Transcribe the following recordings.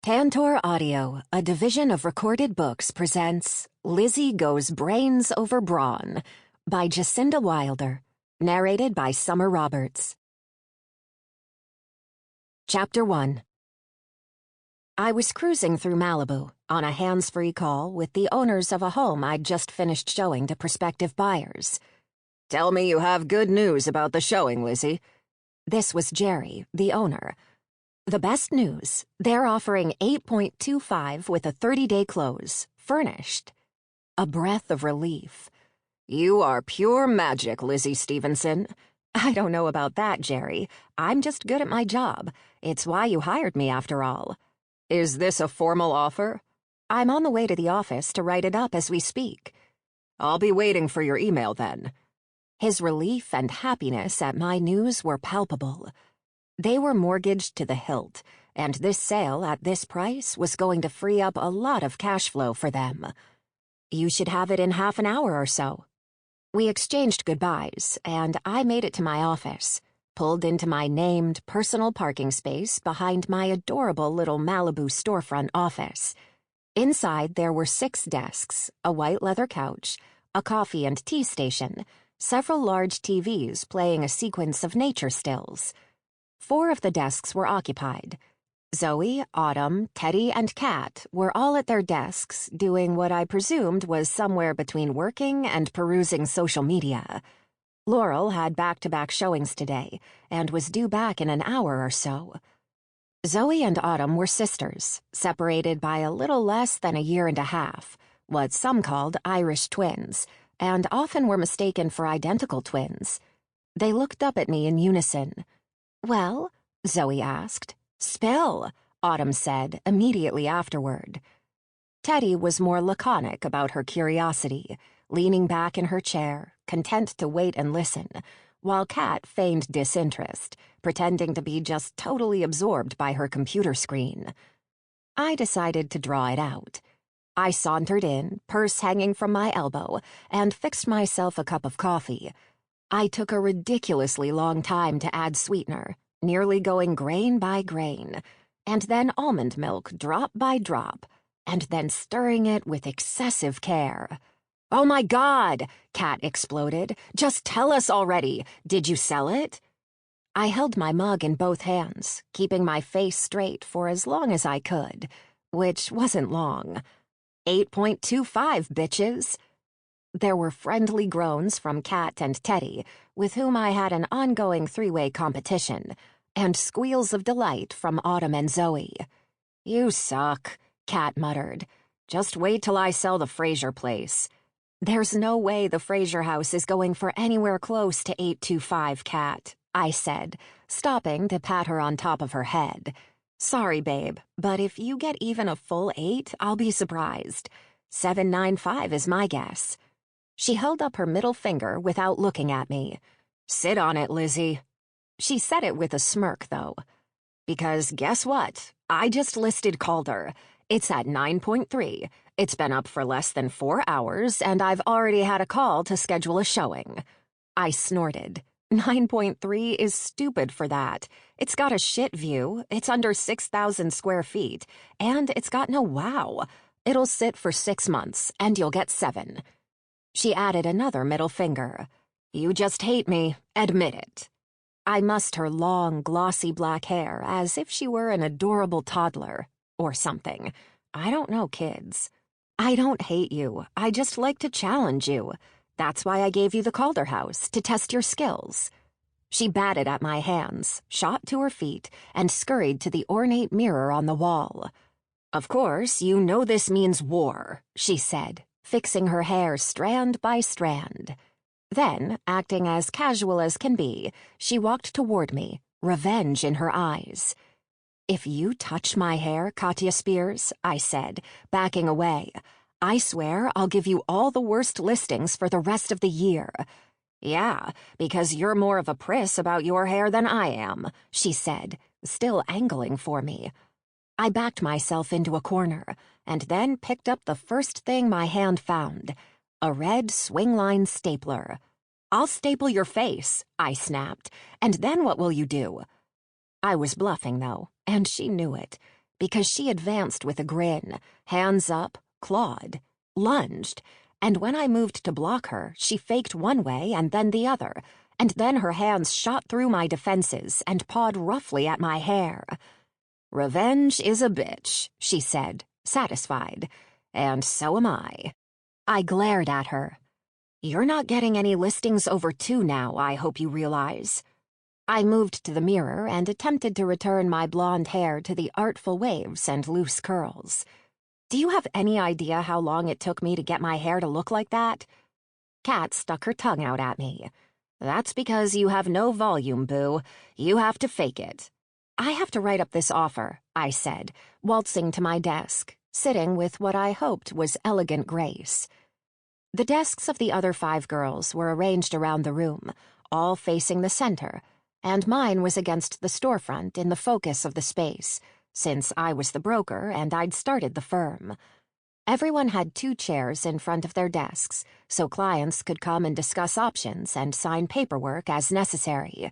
Tantor Audio, a division of Recorded Books, presents Lizzy Goes Brains Over Braun by Jasinda Wilder, narrated by Summer Roberts. Chapter 1. I was cruising through Malibu on a hands-free call with the owners of a home I'd just finished showing to prospective buyers. "Tell me you have good news about the showing, Lizzy." This was Jerry, the owner. "The best news, they're offering 8.25 with a 30-day close, furnished." A breath of relief. "You are pure magic, Lizzy Stevenson." "I don't know about that, Jerry. I'm just good at my job. It's why you hired me, after all." "Is this a formal offer?" "I'm on the way to the office to write it up as we speak." "I'll be waiting for your email then." His relief and happiness at my news were palpable. They were mortgaged to the hilt, and this sale at this price was going to free up a lot of cash flow for them. "You should have it in half an hour or so." We exchanged goodbyes, and I made it to my office, pulled into my named personal parking space behind my adorable little Malibu storefront office. Inside there were 6 desks, a white leather couch, a coffee and tea station, several large TVs playing a sequence of nature stills. 4 of the desks were occupied. Zoe, Autumn, Teddy, and Kat were all at their desks doing what I presumed was somewhere between working and perusing social media. Laurel had back-to-back showings today and was due back in an hour or so. Zoe and Autumn were sisters, separated by a little less than a year and a half, what some called Irish twins, and often were mistaken for identical twins. They looked up at me in unison. "Well?" Zoe asked. "Spill," Autumn said immediately afterward. Teddy was more laconic about her curiosity, leaning back in her chair, content to wait and listen, while Kat feigned disinterest, pretending to be just totally absorbed by her computer screen. I decided to draw it out. I sauntered in, purse hanging from my elbow, and fixed myself a cup of coffee. I took a ridiculously long time to add sweetener, nearly going grain by grain, and then almond milk drop by drop, and then stirring it with excessive care. "Oh my God!" Kat exploded. "Just tell us already. Did you sell it?" I held my mug in both hands, keeping my face straight for as long as I could, which wasn't long. 8.25, bitches. There were friendly groans from Kat and Teddy, with whom I had an ongoing 3-way competition, and squeals of delight from Autumn and Zoe. "You suck," Kat muttered. "Just wait till I sell the Fraser place." "There's no way the Fraser house is going for anywhere close to 8.25, Kat," I said, stopping to pat her on top of her head. "Sorry, babe, but if you get even a full 8, I'll be surprised. 7.95 is my guess." She held up her middle finger without looking at me. "Sit on it, Lizzy." She said it with a smirk, though. "Because guess what? I just listed Calder. It's at 9.3. It's been up for less than 4 hours, and I've already had a call to schedule a showing." I snorted. 9.3 is stupid for that. It's got a shit view, it's under 6,000 square feet, and it's got no wow. It'll sit for 6 months, and you'll get 7. She added another middle finger. "You just hate me. Admit it." I mussed her long, glossy black hair as if she were an adorable toddler. Or something. I don't know kids. "I don't hate you. I just like to challenge you. That's why I gave you the Calder house, to test your skills." She batted at my hands, shot to her feet, and scurried to the ornate mirror on the wall. "Of course, you know this means war," she said, fixing her hair strand by strand. Then, acting as casual as can be, she walked toward me, revenge in her eyes. "If you touch my hair, Katya Spears," I said, backing away, "I swear I'll give you all the worst listings for the rest of the year." "Yeah, because you're more of a priss about your hair than I am," she said, still angling for me. I backed myself into a corner, and then picked up the first thing my hand found, a red swing-line stapler. "I'll staple your face," I snapped, "and then what will you do?" I was bluffing, though, and she knew it, because she advanced with a grin, hands up, clawed, lunged, and when I moved to block her, she faked one way and then the other, and then her hands shot through my defenses and pawed roughly at my hair. "Revenge is a bitch," she said, satisfied. "And so am I." I glared at her. "You're not getting any listings over 2 now, I hope you realize." I moved to the mirror and attempted to return my blonde hair to the artful waves and loose curls. "Do you have any idea how long it took me to get my hair to look like that?" Kat stuck her tongue out at me. "That's because you have no volume, boo. You have to fake it." "I have to write up this offer," I said, waltzing to my desk, sitting with what I hoped was elegant grace. The desks of the other 5 girls were arranged around the room, all facing the center, and mine was against the storefront in the focus of the space, since I was the broker and I'd started the firm. Everyone had 2 chairs in front of their desks, so clients could come and discuss options and sign paperwork as necessary.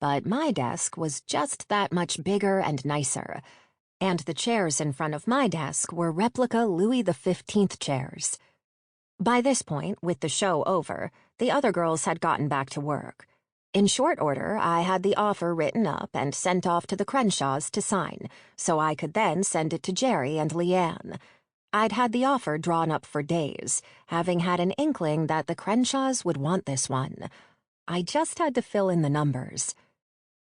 But my desk was just that much bigger and nicer, and the chairs in front of my desk were replica Louis XV chairs. By this point, with the show over, the other girls had gotten back to work. In short order, I had the offer written up and sent off to the Crenshaws to sign, so I could then send it to Jerry and Leanne. I'd had the offer drawn up for days, having had an inkling that the Crenshaws would want this one. I just had to fill in the numbers.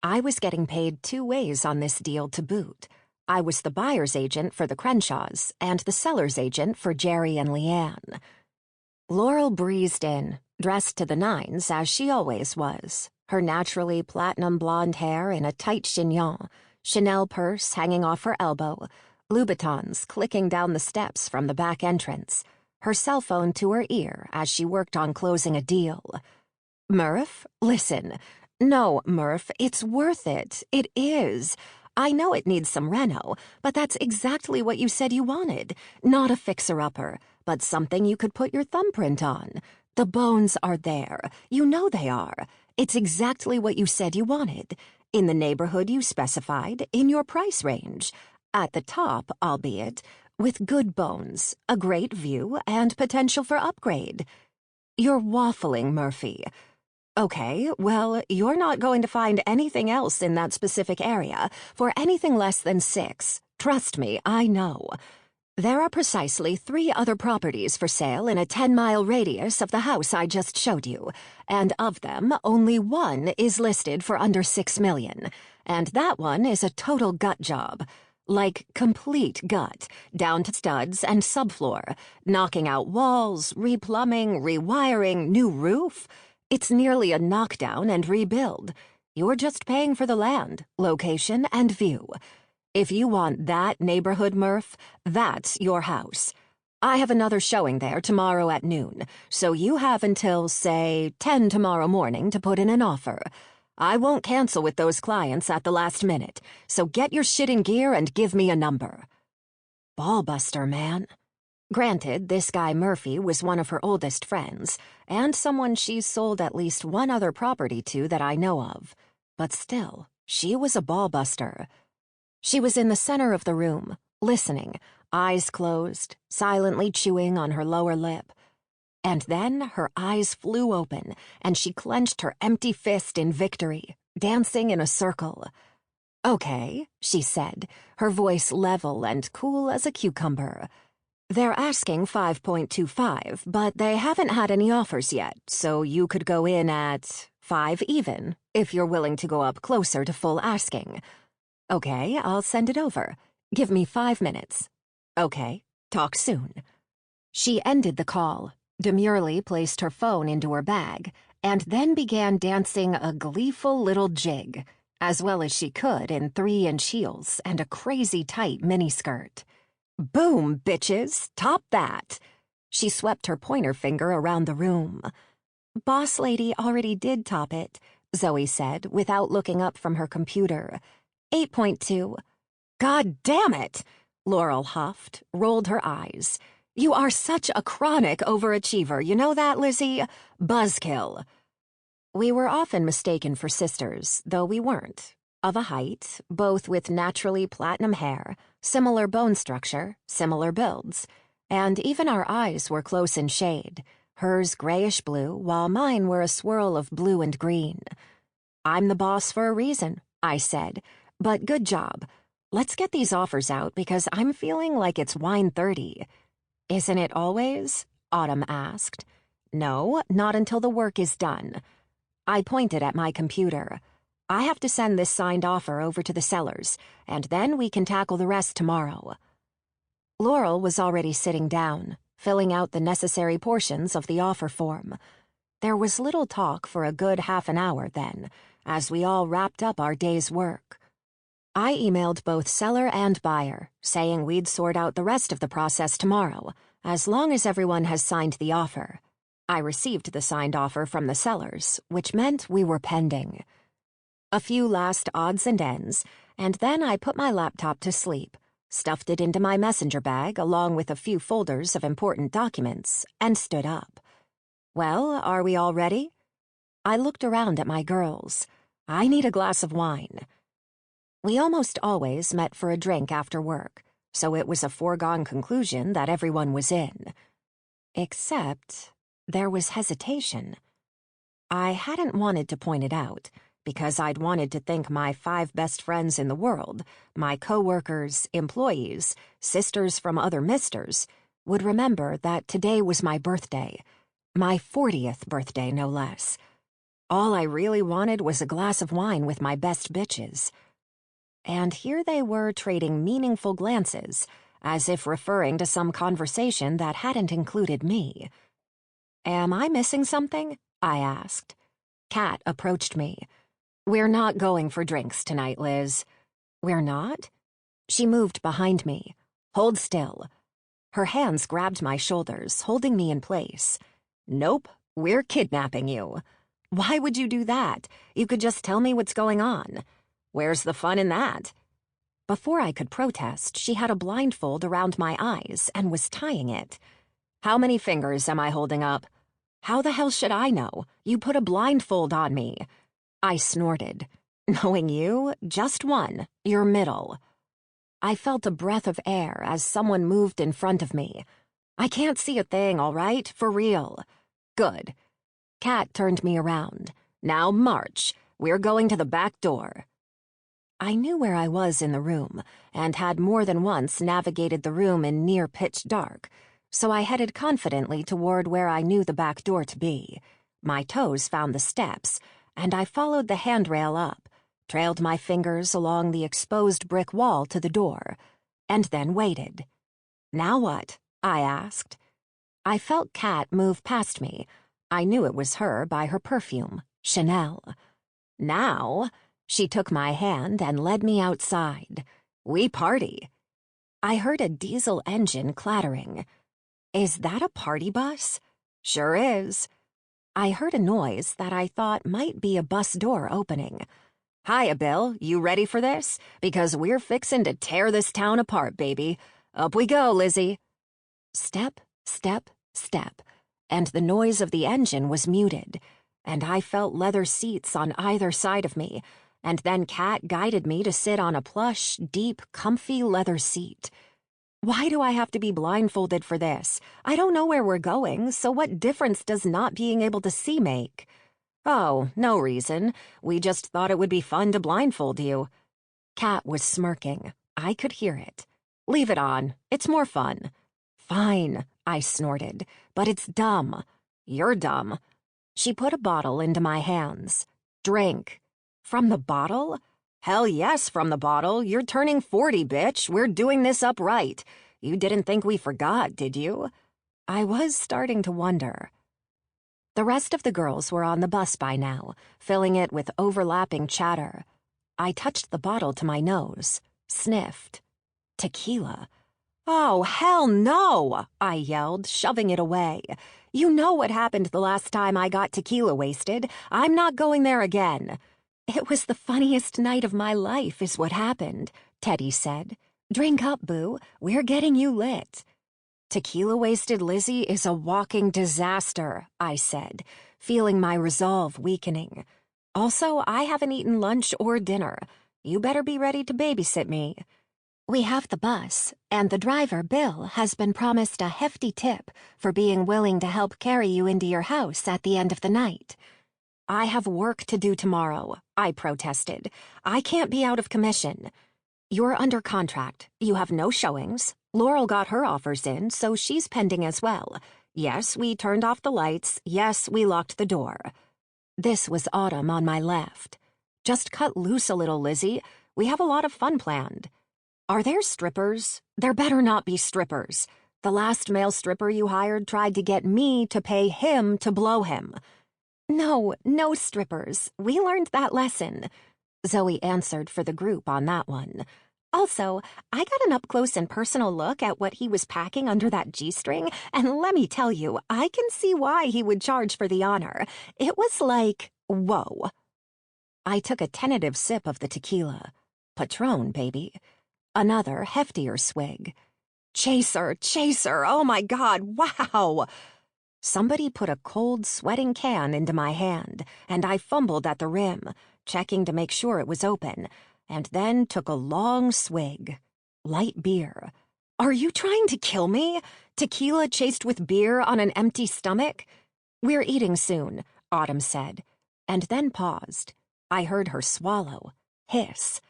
I was getting paid 2 ways on this deal to boot. I was the buyer's agent for the Crenshaws and the seller's agent for Jerry and Leanne. Laurel breezed in, dressed to the nines as she always was, her naturally platinum blonde hair in a tight chignon, Chanel purse hanging off her elbow, Louboutins clicking down the steps from the back entrance, her cell phone to her ear as she worked on closing a deal. "Murph, listen. No, Murph, it's worth it. It is. I know it needs some reno, but that's exactly what you said you wanted. Not a fixer-upper, but something you could put your thumbprint on. The bones are there. You know they are. It's exactly what you said you wanted. In the neighborhood you specified, in your price range. At the top, albeit, with good bones, a great view, and potential for upgrade. You're waffling, Murphy. Okay, well, you're not going to find anything else in that specific area for anything less than 6. Trust me, I know. There are precisely 3 other properties for sale in a 10-mile radius of the house I just showed you, and of them, only 1 is listed for under $6 million, and that one is a total gut job. Like, complete gut, down to studs and subfloor, knocking out walls, replumbing, rewiring, new roof. It's nearly a knockdown and rebuild. You're just paying for the land, location, and view. If you want that neighborhood, Murph, that's your house. I have another showing there tomorrow at noon, so you have until, say, 10 tomorrow morning to put in an offer. I won't cancel with those clients at the last minute, so get your shit in gear and give me a number." Ballbuster, man. Granted, this guy Murphy was one of her oldest friends, and someone she's sold at least 1 other property to that I know of. But still, she was a ballbuster. She was in the center of the room, listening, eyes closed, silently chewing on her lower lip. And then her eyes flew open, and she clenched her empty fist in victory, dancing in a circle. "Okay," she said, her voice level and cool as a cucumber. "They're asking 5.25, but they haven't had any offers yet, so you could go in at 5 even, if you're willing to go up closer to full asking. Okay, I'll send it over. Give me 5 minutes. Okay, talk soon." She ended the call, demurely placed her phone into her bag, and then began dancing a gleeful little jig, as well as she could in 3-inch heels and a crazy tight miniskirt. "Boom, bitches! Top that!" She swept her pointer finger around the room. "Boss lady already did top it," Zoe said, without looking up from her computer. 8.2. "God damn it!" Laurel huffed, rolled her eyes. "You are such a chronic overachiever, you know that, Lizzy? Buzzkill." We were often mistaken for sisters, though we weren't. Of a height, both with naturally platinum hair, similar bone structure, similar builds, and even our eyes were close in shade, hers grayish blue while mine were a swirl of blue and green. "I'm the boss for a reason," I said, "but good job. Let's get these offers out because I'm feeling like it's wine 30. "Isn't it always?" Autumn asked. "No, not until the work is done." I pointed at my computer. "I have to send this signed offer over to the sellers, and then we can tackle the rest tomorrow." Laurel was already sitting down, filling out the necessary portions of the offer form. There was little talk for a good half an hour then, as we all wrapped up our day's work. I emailed both seller and buyer, saying we'd sort out the rest of the process tomorrow, as long as everyone has signed the offer. I received the signed offer from the sellers, which meant we were pending. A few last odds and ends, and then I put my laptop to sleep, stuffed it into my messenger bag along with a few folders of important documents, and stood up. "Well, are we all ready?" I looked around at my girls. "I need a glass of wine." We almost always met for a drink after work, so it was a foregone conclusion that everyone was in. Except there was hesitation. I hadn't wanted to point it out, because I'd wanted to think my 5 best friends in the world, my co-workers, employees, sisters from other misters, would remember that today was my birthday. My 40th birthday, no less. All I really wanted was a glass of wine with my best bitches. And here they were trading meaningful glances, as if referring to some conversation that hadn't included me. "Am I missing something?" I asked. Kat approached me. "We're not going for drinks tonight, Liz." "We're not?" She moved behind me. "Hold still." Her hands grabbed my shoulders, holding me in place. "Nope, we're kidnapping you." "Why would you do that? You could just tell me what's going on." "Where's the fun in that?" Before I could protest, she had a blindfold around my eyes and was tying it. "How many fingers am I holding up?" "How the hell should I know? You put a blindfold on me." I snorted. "Knowing you, just one, your middle." I felt a breath of air as someone moved in front of me. "I can't see a thing, all right? For real." "Good." Kat turned me around. "Now march. We're going to the back door." I knew where I was in the room, and had more than once navigated the room in near pitch dark, so I headed confidently toward where I knew the back door to be. My toes found the steps, and I followed the handrail up, trailed my fingers along the exposed brick wall to the door, and then waited. "Now what?" I asked. I felt Kat move past me. I knew it was her by her perfume, Chanel. "Now," she took my hand and led me outside. "We party." I heard a diesel engine clattering. "Is that a party bus?" "Sure is." I heard a noise that I thought might be a bus door opening. "Hiya, Bill. You ready for this? Because we're fixin' to tear this town apart, baby. Up we go, Lizzy." Step, step, step, and the noise of the engine was muted, and I felt leather seats on either side of me, and then Kat guided me to sit on a plush, deep, comfy leather seat. Why do I have to be blindfolded for this? I don't know where we're going, so what difference does not being able to see make? "Oh, no reason. We just thought it would be fun to blindfold you." Kat was smirking. I could hear it. "Leave it on. It's more fun." "Fine," I snorted, "but it's dumb." "You're dumb." She put a bottle into my hands. "Drink." "From the bottle?" "Hell yes, from the bottle. You're turning 40, bitch. We're doing this up right. You didn't think we forgot, did you?" I was starting to wonder. The rest of the girls were on the bus by now, filling it with overlapping chatter. I touched the bottle to my nose, sniffed. Tequila. "Oh, hell no!" I yelled, shoving it away. "You know what happened the last time I got tequila wasted. I'm not going there again." "It was the funniest night of my life, is what happened," Teddy said. "Drink up, boo. We're getting you lit." "Tequila-wasted Lizzy is a walking disaster," I said, feeling my resolve weakening. "Also, I haven't eaten lunch or dinner. You better be ready to babysit me. We have the bus, and the driver, Bill, has been promised a hefty tip for being willing to help carry you into your house at the end of the night. I have work to do tomorrow, I protested. I can't be out of commission. You're under contract. You have no showings. Laurel got her offers in, so she's pending as well. Yes, we turned off the lights. Yes, we locked the door. This was Autumn on my left. Just cut loose a little, Lizzy. We have a lot of fun planned. Are there strippers? There better not be strippers. The last male stripper you hired tried to get me to pay him to blow him. No strippers. We learned that lesson. Zoe answered for the group on that one. Also, I got an up-close and personal look at what he was packing under that G-string, and let me tell you, I can see why he would charge for the honor. It was like, whoa. I took a tentative sip of the tequila. Patron, baby. Another, heftier swig. Chaser, oh my God, wow! Somebody put a cold, sweating can into my hand, and I fumbled at the rim, checking to make sure it was open, and then took a long swig. Light beer. Are you trying to kill me? Tequila chased with beer on an empty stomach? We're eating soon, Autumn said, and then paused. I heard her swallow, hiss.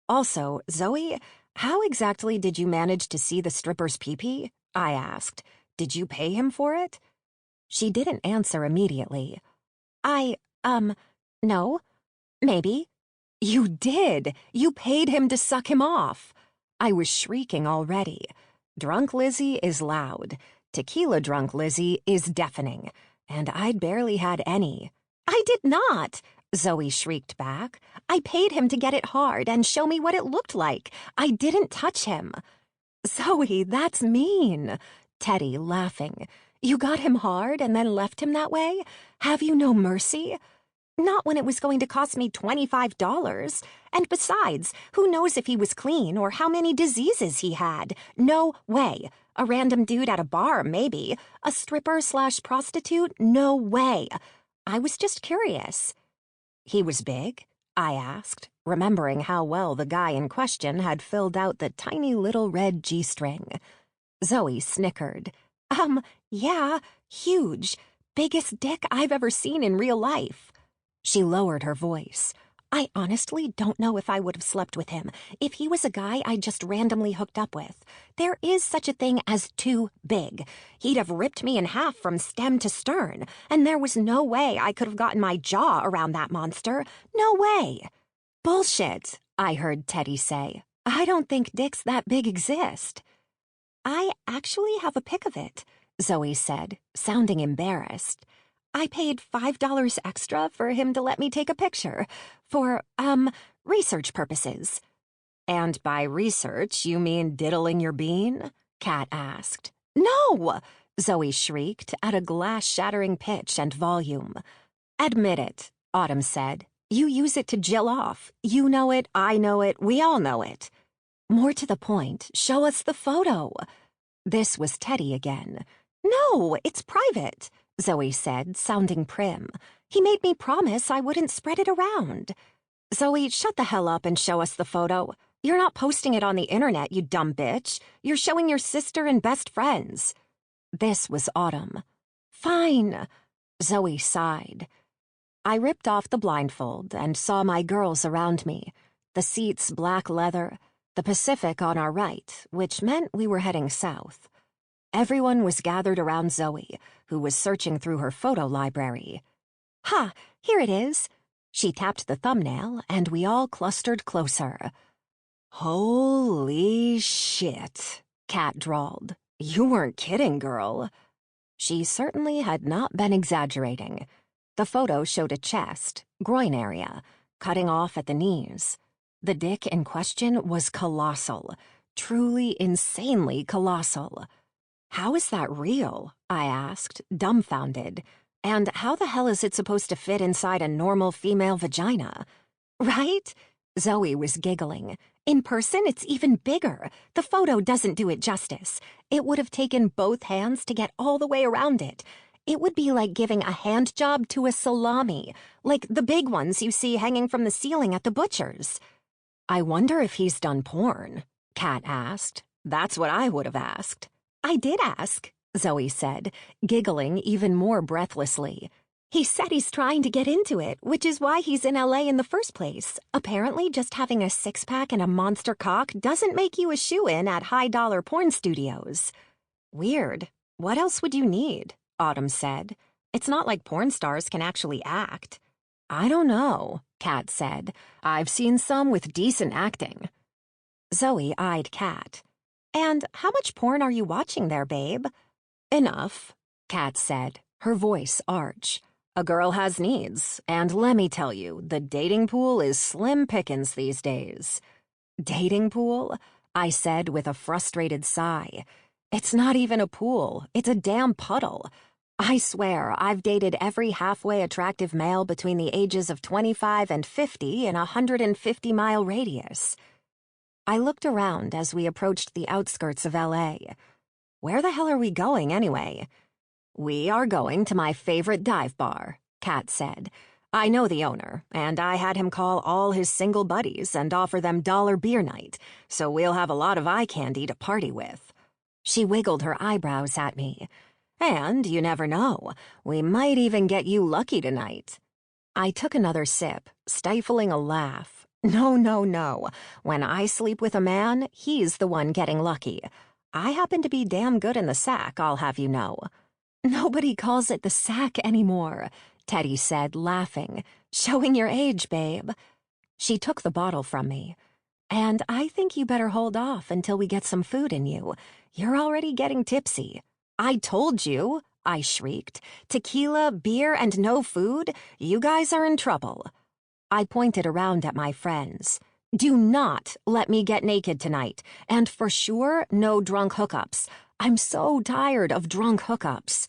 Also, Zoe, how exactly did you manage to see the stripper's pee-pee? I asked. Did you pay him for it? She didn't answer immediately. No. Maybe. You did. You paid him to suck him off. I was shrieking already. Drunk Lizzy is loud. Tequila drunk Lizzy is deafening. And I'd barely had any. I did not, Zoe shrieked back. I paid him to get it hard and show me what it looked like. I didn't touch him. Zoe, that's mean. Teddy, laughing. You got him hard and then left him that way? Have you no mercy? Not when it was going to cost me $25. And besides, who knows if he was clean or how many diseases he had? No way. A random dude at a bar, maybe. A stripper/prostitute? No way. I was just curious. He was big? I asked, remembering how well the guy in question had filled out the tiny little red G-string. Zoe snickered. Yeah, huge. Biggest dick I've ever seen in real life. She lowered her voice. I honestly don't know if I would have slept with him if he was a guy I just randomly hooked up with. There is such a thing as too big. He'd have ripped me in half from stem to stern, and there was no way I could have gotten my jaw around that monster. No way. Bullshit, I heard Teddy say. I don't think dicks that big exist. I actually have a pic of it, Zoe said, sounding embarrassed. I paid $5 extra for him to let me take a picture for, research purposes. And by research, you mean diddling your bean? Kat asked. No! Zoe shrieked at a glass-shattering pitch and volume. Admit it, Autumn said. You use it to jill off. You know it, I know it, we all know it. More to the point, show us the photo. This was Teddy again. No, it's private, Zoe said, sounding prim. He made me promise I wouldn't spread it around. Zoe, shut the hell up and show us the photo. You're not posting it on the internet, you dumb bitch. You're showing your sister and best friends. This was Autumn. Fine, Zoe sighed. I ripped off the blindfold and saw my girls around me. The seats black leather, the Pacific on our right, which meant we were heading south. Everyone was gathered around Zoe, who was searching through her photo library. Ha, here it is. She tapped the thumbnail, and we all clustered closer. Holy shit, Kat drawled. You weren't kidding, girl. She certainly had not been exaggerating. The photo showed a chest, groin area, cutting off at the knees. The dick in question was colossal, truly insanely colossal. How is that real? I asked, dumbfounded. And how the hell is it supposed to fit inside a normal female vagina? Right? Zoe was giggling. In person, it's even bigger. The photo doesn't do it justice. It would have taken both hands to get all the way around it. It would be like giving a hand job to a salami, like the big ones you see hanging from the ceiling at the butcher's. I wonder if he's done porn, Kat asked. That's what I would have asked. I did ask, Zoe said, giggling even more breathlessly. He said he's trying to get into it, which is why he's in LA in the first place. Apparently, just having a six-pack and a monster cock doesn't make you a shoo-in at high-dollar porn studios. Weird. What else would you need? Autumn said. It's not like porn stars can actually act. I don't know, Kat said. I've seen some with decent acting. Zoe eyed Kat. And how much porn are you watching there, babe? Enough, Kat said, her voice arch. A girl has needs, and let me tell you, the dating pool is slim pickings these days. Dating pool? I said with a frustrated sigh. It's not even a pool, it's a damn puddle. I swear, I've dated every halfway attractive male between the ages of 25 and 50 in a 150-mile radius. I looked around as we approached the outskirts of LA. Where the hell are we going, anyway? We are going to my favorite dive bar, Kat said. I know the owner, and I had him call all his single buddies and offer them dollar beer night, so we'll have a lot of eye candy to party with. She wiggled her eyebrows at me. And, you never know, we might even get you lucky tonight. I took another sip, stifling a laugh. No, no, no. When I sleep with a man, he's the one getting lucky. I happen to be damn good in the sack, I'll have you know. Nobody calls it the sack anymore, Teddy said, laughing. Showing your age, babe. She took the bottle from me. And I think you better hold off until we get some food in you. You're already getting tipsy. I told you, I shrieked. Tequila, beer, and no food? You guys are in trouble. I pointed around at my friends. Do not let me get naked tonight, and for sure, no drunk hookups. I'm so tired of drunk hookups.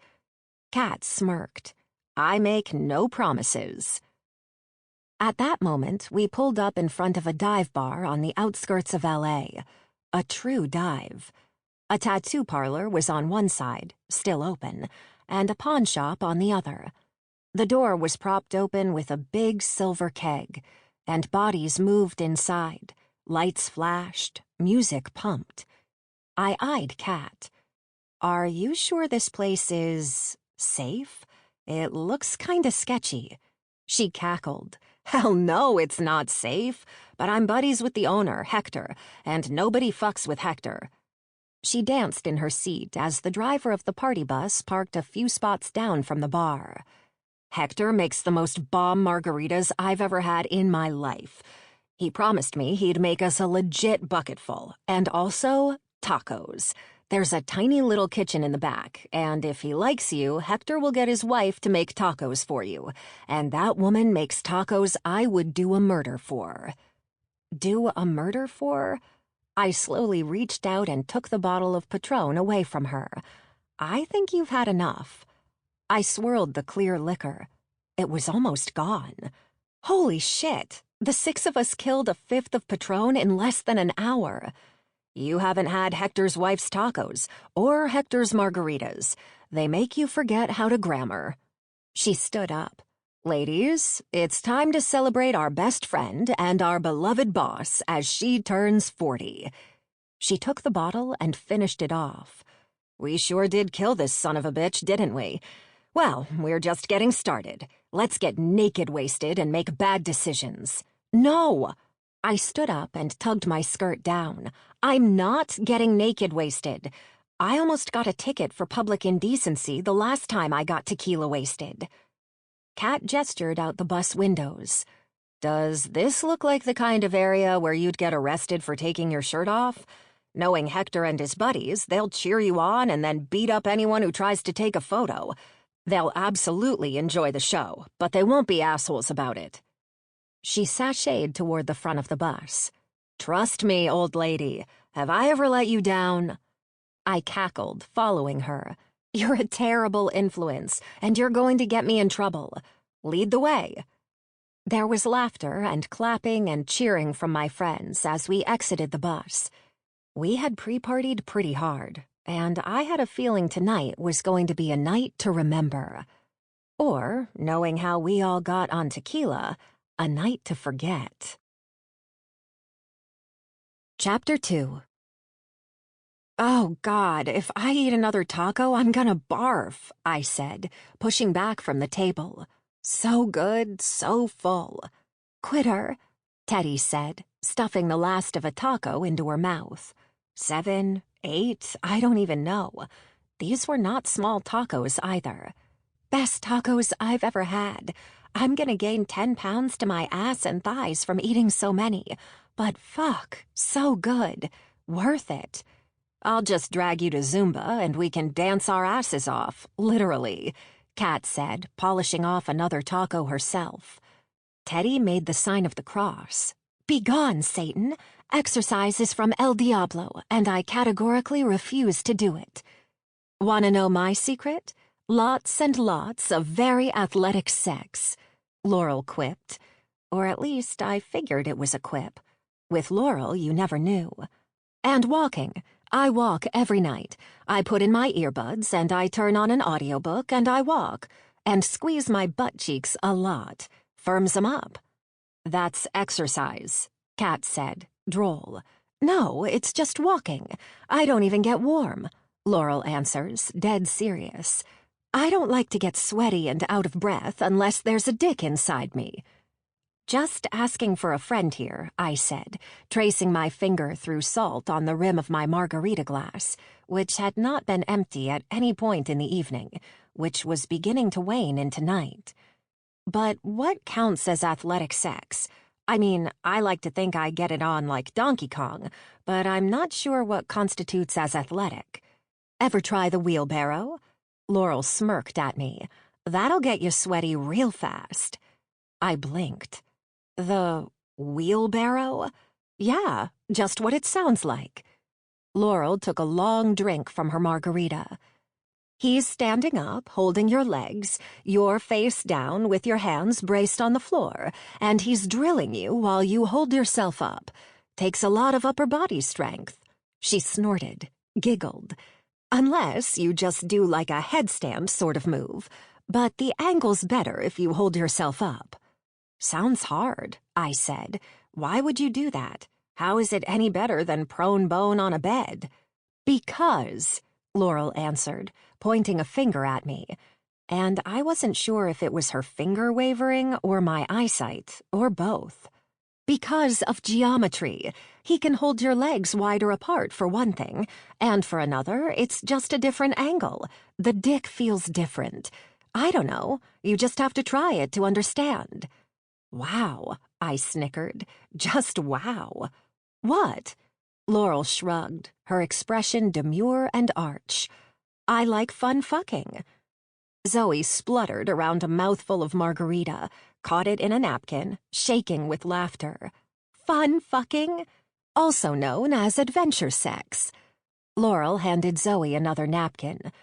Kat smirked. I make no promises. At that moment, we pulled up in front of a dive bar on the outskirts of LA. A true dive. A tattoo parlor was on one side, still open, and a pawn shop on the other. The door was propped open with a big silver keg, and bodies moved inside. Lights flashed, music pumped. I eyed Kat. Are you sure this place is safe? It looks kinda sketchy. She cackled. Hell no, it's not safe. But I'm buddies with the owner, Hector, and nobody fucks with Hector. She danced in her seat as the driver of the party bus parked a few spots down from the bar. Hector makes the most bomb margaritas I've ever had in my life. He promised me he'd make us a legit bucketful, and also tacos. There's a tiny little kitchen in the back, and if he likes you, Hector will get his wife to make tacos for you. And that woman makes tacos I would do a murder for. Do a murder for? I slowly reached out and took the bottle of Patron away from her. I think you've had enough. I swirled the clear liquor. It was almost gone. Holy shit! The six of us killed a fifth of Patron in less than an hour. You haven't had Hector's wife's tacos, or Hector's margaritas. They make you forget how to grammar. She stood up. Ladies, it's time to celebrate our best friend and our beloved boss as she turns 40. She took the bottle and finished it off. We sure did kill this son of a bitch, didn't we? Well, we're just getting started. Let's get naked wasted and make bad decisions. No! I stood up and tugged my skirt down. I'm not getting naked wasted. I almost got a ticket for public indecency the last time I got tequila wasted. Kat gestured out the bus windows. Does this look like the kind of area where you'd get arrested for taking your shirt off? Knowing Hector and his buddies, they'll cheer you on and then beat up anyone who tries to take a photo. They'll absolutely enjoy the show, but they won't be assholes about it. She sashayed toward the front of the bus. Trust me, old lady. Have I ever let you down? I cackled, following her. You're a terrible influence, and you're going to get me in trouble. Lead the way. There was laughter and clapping and cheering from my friends as we exited the bus. We had pre-partied pretty hard, and I had a feeling tonight was going to be a night to remember. Or, knowing how we all got on tequila, a night to forget. Chapter 2. Oh, God, if I eat another taco, I'm gonna barf, I said, pushing back from the table. So good, so full. Quitter, Teddy said, stuffing the last of a taco into her mouth. 7, 8, I don't even know. These were not small tacos either. Best tacos I've ever had. I'm gonna gain 10 pounds to my ass and thighs from eating so many. But fuck, so good. Worth it. I'll just drag you to Zumba and we can dance our asses off, literally, Kat said, polishing off another taco herself. Teddy made the sign of the cross. Begone, Satan. Exercise is from El Diablo, and I categorically refuse to do it. Wanna know my secret? Lots and lots of very athletic sex, Laurel quipped. Or at least I figured it was a quip. With Laurel, you never knew. And walking. I walk every night. I put in my earbuds and I turn on an audiobook and I walk. And squeeze my butt cheeks a lot. Firms 'em up. That's exercise, Kat said, droll. No, it's just walking. I don't even get warm, Laurel answers, dead serious. I don't like to get sweaty and out of breath unless there's a dick inside me. Just asking for a friend here, I said, tracing my finger through salt on the rim of my margarita glass, which had not been empty at any point in the evening, which was beginning to wane into night. But what counts as athletic sex? I mean, I like to think I get it on like Donkey Kong, but I'm not sure what constitutes as athletic. Ever try the wheelbarrow? Laurel smirked at me. That'll get you sweaty real fast. I blinked. The wheelbarrow? Yeah, just what it sounds like. Laurel took a long drink from her margarita. He's standing up, holding your legs, your face down with your hands braced on the floor, and he's drilling you while you hold yourself up. Takes a lot of upper body strength. She snorted, giggled. Unless you just do like a headstand sort of move, but the angle's better if you hold yourself up. Sounds hard, I said. Why would you do that? How is it any better than prone bone on a bed? Because, Laurel answered, pointing a finger at me, and I wasn't sure if it was her finger wavering or my eyesight, or both. Because of geometry. He can hold your legs wider apart for one thing, and for another, it's just a different angle. The dick feels different. I don't know. You just have to try it to understand. Wow, I snickered. Just wow. What? Laurel shrugged, her expression demure and arch. I like fun fucking. Zoe spluttered around a mouthful of margarita, caught it in a napkin, shaking with laughter. Fun fucking? Also known as adventure sex. Laurel handed Zoe another napkin.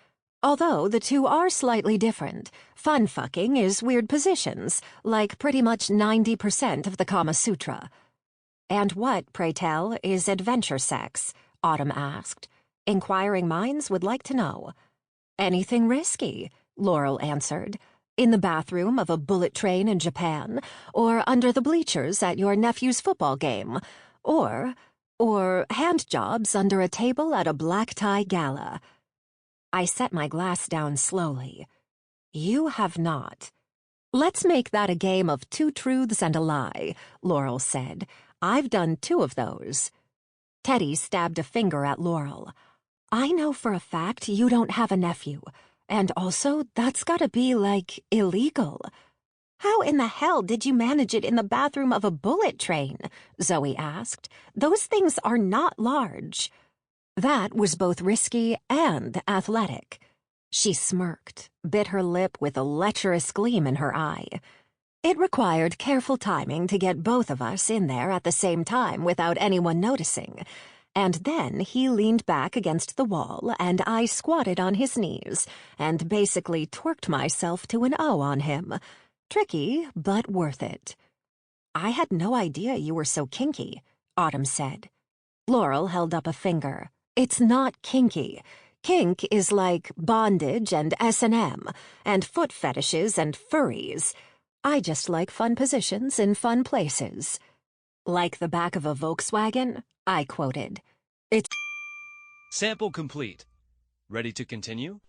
Although the two are slightly different, fun fucking is weird positions, like pretty much 90% of the Kama Sutra. And what, pray tell, is adventure sex? Autumn asked. Inquiring minds would like to know. Anything risky, Laurel answered. In the bathroom of a bullet train in Japan, or under the bleachers at your nephew's football game, or hand jobs under a table at a black tie gala. I set my glass down slowly. You have not. Let's make that a game of 2 truths and a lie, Laurel said. I've done 2 of those. Teddy stabbed a finger at Laurel. I know for a fact you don't have a nephew, and also that's gotta be, like, illegal. How in the hell did you manage it in the bathroom of a bullet train? Zoe asked. Those things are not large. That was both risky and athletic. She smirked, bit her lip with a lecherous gleam in her eye. It required careful timing to get both of us in there at the same time without anyone noticing. And then he leaned back against the wall and I squatted on his knees and basically twerked myself to an O on him. Tricky, but worth it. I had no idea you were so kinky, Autumn said. Laurel held up a finger. It's not kinky. Kink is like bondage and S&M, and foot fetishes and furries. I just like fun positions in fun places. Like the back of a Volkswagen? I quoted. It's Sample complete. Ready to continue?